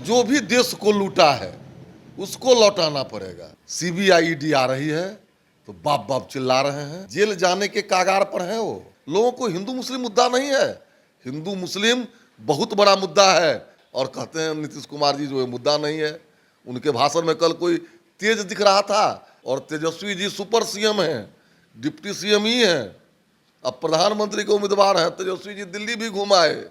जो भी देश को लूटा है उसको लौटाना पड़ेगा। सीबीआई ईडी आ रही है तो बाप बाप चिल्ला रहे हैं, जेल जाने के कागार पर हैं वो। लोगों को हिंदू मुस्लिम मुद्दा नहीं है, हिंदू मुस्लिम बहुत बड़ा मुद्दा है। और कहते हैं नीतीश कुमार जी जो है मुद्दा नहीं है। उनके भाषण में कल कोई तेज दिख रहा था, और तेजस्वी जी सुपर सीएम हैं, डिप्टी सीएम ही हैं, अब प्रधानमंत्री के उम्मीदवार हैं। तेजस्वी जी दिल्ली भी घुमाए,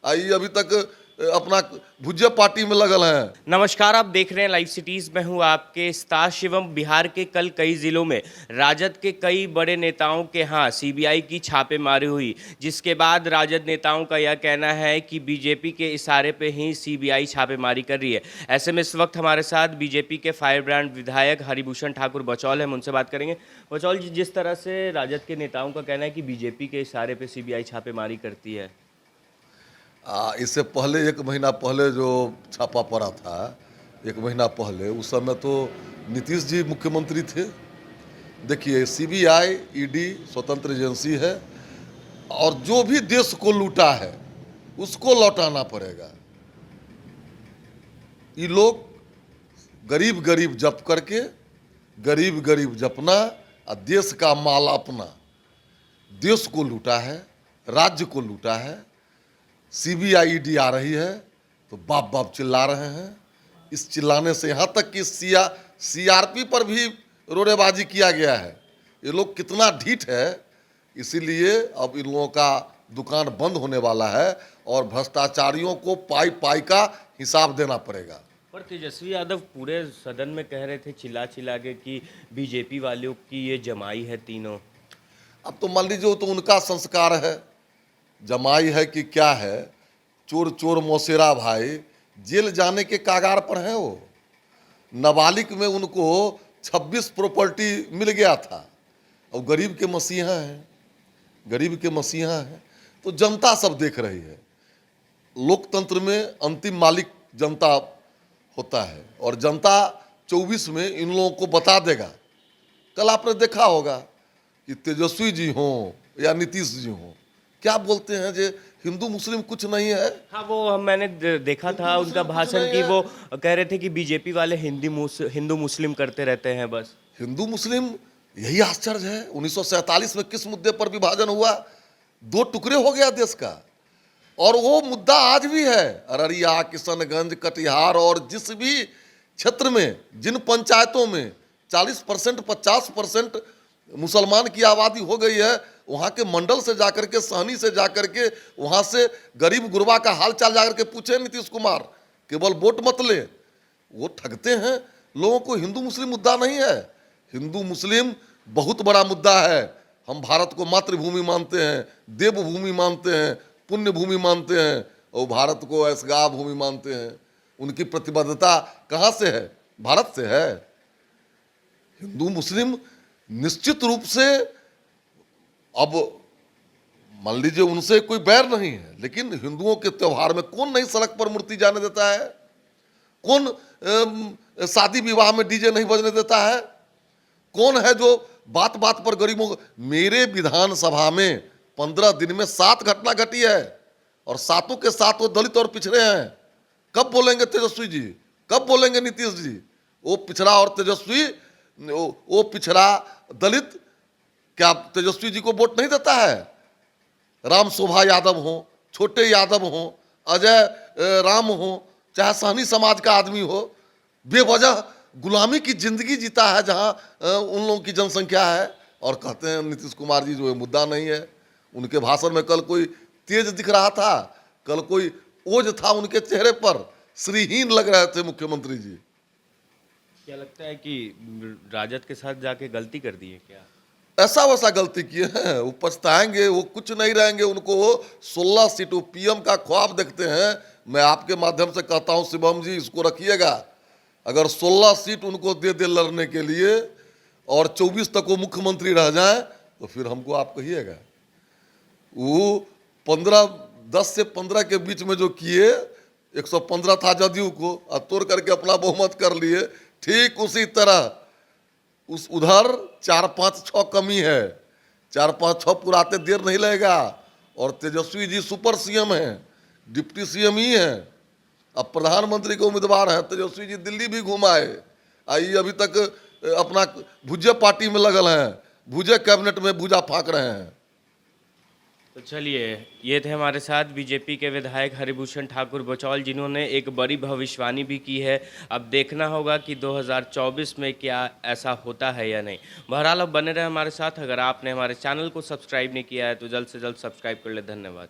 आई अभी तक अपना भुजिया पार्टी में लगल हैं। नमस्कार, आप देख रहे हैं लाइव सिटीज। मैं हूं आपके स्टार शिवम। बिहार के कल कई जिलों में राजद के कई बड़े नेताओं के यहाँ सीबीआई की छापेमारी हुई, जिसके बाद राजद नेताओं का यह कहना है कि बीजेपी के इशारे पे ही सीबीआई छापेमारी कर रही है। ऐसे में इस वक्त हमारे साथ बीजेपी के फायर ब्रांड विधायक हरिभूषण ठाकुर बचौल हैं, हम उनसे बात करेंगे। बचौल जी, जिस तरह से राजद के नेताओं का कहना है कि बीजेपी के इशारे पे सीबीआई छापेमारी करती है, इससे पहले 1 महीना पहले जो छापा पड़ा था, 1 महीना पहले, उस समय तो नीतीश जी मुख्यमंत्री थे। देखिए, सीबीआई ईडी स्वतंत्र एजेंसी है, और जो भी देश को लूटा है उसको लौटाना पड़ेगा। ये लोग गरीब गरीब जप करके, गरीब गरीब जपना, और देश का माल अपना, देश को लूटा है, राज्य को लूटा है। सीबीआई ईडी आ रही है तो बाप बाप चिल्ला रहे हैं। इस चिल्लाने से यहाँ तक कि सीआरपी पर भी रोड़ेबाजी किया गया है। ये लोग कितना ढीठ है, इसीलिए अब इन लोगों का दुकान बंद होने वाला है, और भ्रष्टाचारियों को पाई पाई का हिसाब देना पड़ेगा। पर तेजस्वी यादव पूरे सदन में कह रहे थे चिल्ला चिल्ला के कि बीजेपी वालों की ये जमाई है तीनों। अब तो मान लीजिए वो तो उनका संस्कार है, जमाई है कि क्या है। चोर चोर मौसेरा भाई जेल जाने के कागार पर हैं वो। नाबालिग में उनको 26 प्रॉपर्टी मिल गया था, और गरीब के मसीहा हैं, गरीब के मसीहा हैं। तो जनता सब देख रही है। लोकतंत्र में अंतिम मालिक जनता होता है, और जनता 24 में इन लोगों को बता देगा। कल आपने देखा होगा कि तेजस्वी जी हों या नीतीश जी हों, क्या बोलते हैं जे हिंदू मुस्लिम कुछ नहीं है। हाँ, वो मैंने देखा था उनका भाषण कि वो कह रहे थे कि बीजेपी वाले हिंदू मुस्लिम करते रहते हैं बस। हिंदू मुस्लिम, यही आश्चर्य है। 1947 में किस मुद्दे पर विभाजन हुआ, 2 टुकड़े हो गया देश का, और वो मुद्दा आज भी है। अररिया, किशनगंज, कटिहार, और जिस भी क्षेत्र में, जिन पंचायतों में 40% 50% मुसलमान की आबादी हो गई है, वहाँ के मंडल से जाकर के, सहनी से जाकर के, वहाँ से गरीब गुरबा का हाल चाल जाकर के पूछे नीतीश कुमार, केवल वोट मत ले। वो ठगते हैं लोगों को। हिंदू मुस्लिम मुद्दा नहीं है, हिंदू मुस्लिम बहुत बड़ा मुद्दा है। हम भारत को मातृभूमि मानते हैं, देवभूमि मानते हैं, पुण्य भूमि मानते हैं, और भारत को ऐसगा भूमि मानते हैं। उनकी प्रतिबद्धता कहाँ से है? भारत से है। हिंदू मुस्लिम निश्चित रूप से, अब मान लीजिए उनसे कोई बैर नहीं है, लेकिन हिंदुओं के त्योहार में कौन नई सड़क पर मूर्ति जाने देता है? कौन शादी विवाह में डीजे नहीं बजने देता है? कौन है जो बात बात पर गरीबों को? मेरे विधानसभा में 15 दिन में 7 घटना घटी है, और 7 के 7 वो दलित और पिछड़े हैं। कब बोलेंगे तेजस्वी जी, कब बोलेंगे नीतीश जी? वो पिछड़ा और तेजस्वी, वो पिछड़ा दलित क्या तेजस्वी जी को वोट नहीं देता है? राम शोभा यादव हो, छोटे यादव हो, अजय राम हो, चाहे सहनी समाज का आदमी हो, बेवजह गुलामी की जिंदगी जीता है जहां उन लोगों की जनसंख्या है, और कहते हैं नीतीश कुमार जी जो है मुद्दा नहीं है। उनके भाषण में कल कोई तेज दिख रहा था, कल कोई ओज था उनके चेहरे पर, श्रीहीन लग रहे थे मुख्यमंत्री जी। क्या लगता है कि राजद के साथ जाके गलती कर दी है क्या? ऐसा वैसा गलती किए हैं, वो पछताएंगे, वो कुछ नहीं रहेंगे। उनको 16 सीटों पीएम का ख्वाब देखते हैं। मैं आपके माध्यम से कहता हूं शिवम जी, इसको रखिएगा। अगर 16 सीट उनको दे दे लड़ने के लिए, और 24 तक वो मुख्यमंत्री रह जाए, तो फिर हमको आप कहिएगा। वो 10 से 15 के बीच में जो किए, 115 था जदयू को, अब तोड़ करके अपना बहुमत कर लिए। ठीक उसी तरह उधर 4-5-6 कमी है, 4-5-6 पुराते देर नहीं लगेगा। और तेजस्वी जी सुपर सीएम हैं, डिप्टी सीएम ही हैं, अब प्रधानमंत्री के उम्मीदवार हैं, तेजस्वी जी दिल्ली भी घुमाए, आई अभी तक अपना भुजे पार्टी में लगल हैं, भुजे कैबिनेट में भुजा फाँक रहे हैं। तो चलिए, ये थे हमारे साथ बीजेपी के विधायक हरिभूषण ठाकुर बचौल, जिन्होंने एक बड़ी भविष्यवाणी भी की है। अब देखना होगा कि 2024 में क्या ऐसा होता है या नहीं। बहरहाल अब बने रहे हमारे साथ। अगर आपने हमारे चैनल को सब्सक्राइब नहीं किया है तो जल्द से जल्द सब्सक्राइब कर ले। धन्यवाद।